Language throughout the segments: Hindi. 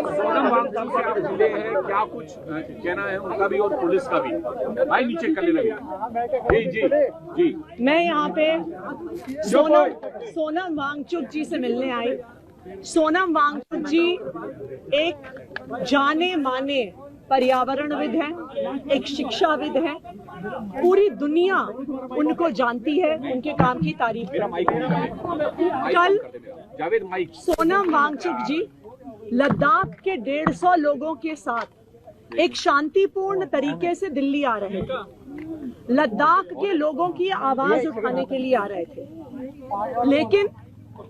सोनम वांगचुक से आप जुड़े हैं, क्या कुछ कहना है उनका भी और पुलिस का भी? भाई नीचे कर लेना। जी जी जी। मैं यहाँ पे सोनम वांगचुक जी से मिलने आई। सोनम वांगचुक जी एक जाने माने पर्यावरणविद हैं, एक शिक्षाविद हैं। पूरी दुनिया उनको जानती है, उनके काम की तारीफ करती है। कल सोनम वांगचुक जी लद्दाख के 150 लोगों के साथ एक शांतिपूर्ण तरीके से दिल्ली आ रहे थे। लद्दाख के लोगों की आवाज उठाने के लिए आ रहे थे, लेकिन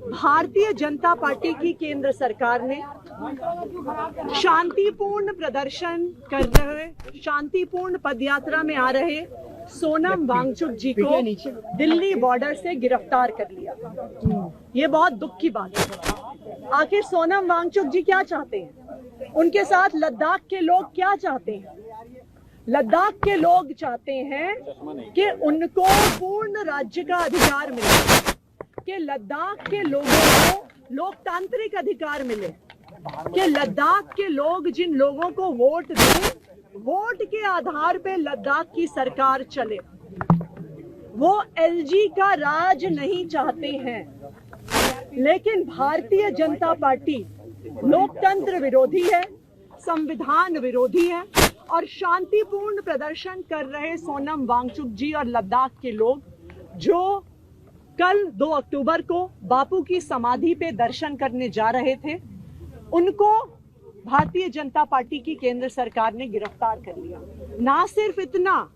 भारतीय जनता पार्टी की केंद्र सरकार ने शांतिपूर्ण प्रदर्शन कर रहे, शांतिपूर्ण पदयात्रा में आ रहे सोनम वांगचुक जी को दिल्ली बॉर्डर से गिरफ्तार कर लिया। ये बहुत दुख की बात है। आखिर सोनम वांगचुक जी क्या चाहते हैं? उनके साथ लद्दाख के लोग क्या चाहते हैं? लद्दाख के लोग चाहते हैं कि उनको पूर्ण राज्य का अधिकार मिले, कि लद्दाख के लोगों को लोकतांत्रिक अधिकार मिले, कि लद्दाख के लोग जिन लोगों को वोट दें, वोट के आधार पे लद्दाख की सरकार चले। वो एलजी का राज नहीं चाहते हैं। लेकिन भारतीय जनता पार्टी लोकतंत्र विरोधी है, संविधान विरोधी है, और शांतिपूर्ण प्रदर्शन कर रहे सोनम वांगचुक जी और लद्दाख के लोग जो कल 2 अक्टूबर को बापू की समाधि पे दर्शन करने जा रहे थे, उनको भारतीय जनता पार्टी की केंद्र सरकार ने गिरफ्तार कर लिया। ना सिर्फ इतना,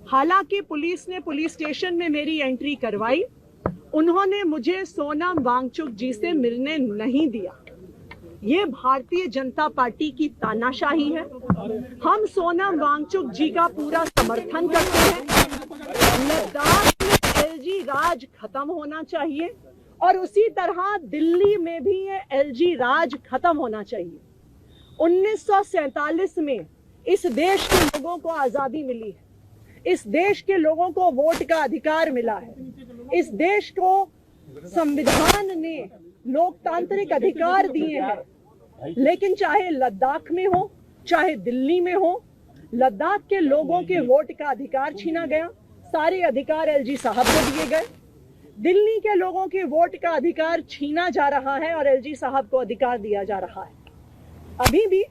हालांकि पुलिस ने पुलिस स्टेशन में मेरी एंट्री करवाई, उन्होंने मुझे सोनम वांगचुक जी से मिलने नहीं दिया। ये भारतीय जनता पार्टी की तानाशाही है। हम सोनम वांगचुक जी का पूरा समर्थन करते हैं। लद्दाख में एलजी राज खत्म होना चाहिए और उसी तरह दिल्ली में भी ये एलजी राज खत्म होना चाहिए। 1947 में इस देश के लोगों को आजादी मिली है, इस देश के लोगों को वोट का अधिकार मिला है, इस देश को संविधान ने लोकतांत्रिक अधिकार दिए हैं। लेकिन चाहे लद्दाख में हो, चाहे दिल्ली में हो, लद्दाख के लोगों के वोट का अधिकार छीना गया। सारे अधिकार एलजी साहब को दिए गए। दिल्ली के लोगों के वोट का अधिकार छीना जा रहा है और एलजी साहब को अधिकार दिया जा रहा है। अभी भी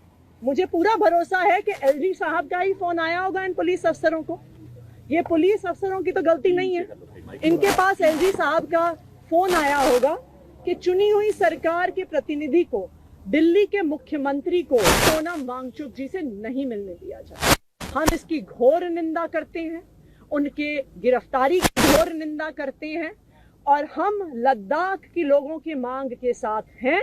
मुझे पूरा भरोसा है कि एलजी साहब का ही फोन आया होगा इन पुलिस अफसरों को। ये पुलिस अफसरों की तो गलती नहीं है, इनके पास एलजी साहब का फोन आया होगा कि चुनी हुई सरकार के प्रतिनिधि को, दिल्ली के मुख्यमंत्री को सोनम वांगचुक जी से नहीं मिलने दिया जाए। हम इसकी घोर निंदा करते हैं, उनके गिरफ्तारी की घोर निंदा करते हैं, और हम लद्दाख के लोगों की मांग के साथ हैं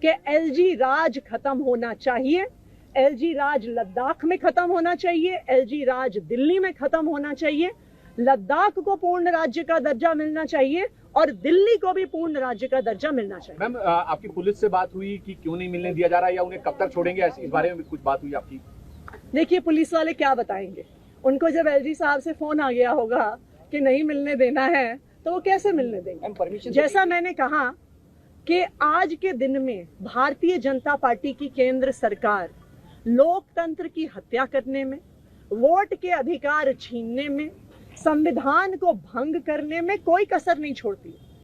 कि एलजी राज खत्म होना चाहिए। एलजी राज लद्दाख में खत्म होना चाहिए, एलजी राज दिल्ली में खत्म होना चाहिए। लद्दाख को पूर्ण राज्य का दर्जा मिलना चाहिए और दिल्ली को भी पूर्ण राज्य का दर्जा मिलना चाहिए। मैम, आपकी पुलिस से बात हुई कि क्यों नहीं मिलने दिया जा रहा है या उन्हें कब तक छोड़ेंगे, इस बारे में कुछ बात हुई आपकी? देखिए, पुलिस वाले क्या बताएंगे? उनको जब एलजी साहब से फोन आ गया होगा कि नहीं मिलने देना है, तो वो कैसे मिलने देंगे? जैसा मैंने कहा कि आज के दिन में भारतीय जनता पार्टी की केंद्र सरकार लोकतंत्र की हत्या करने में, वोट के अधिकार छीनने में, संविधान को भंग करने में कोई कसर नहीं छोड़ती।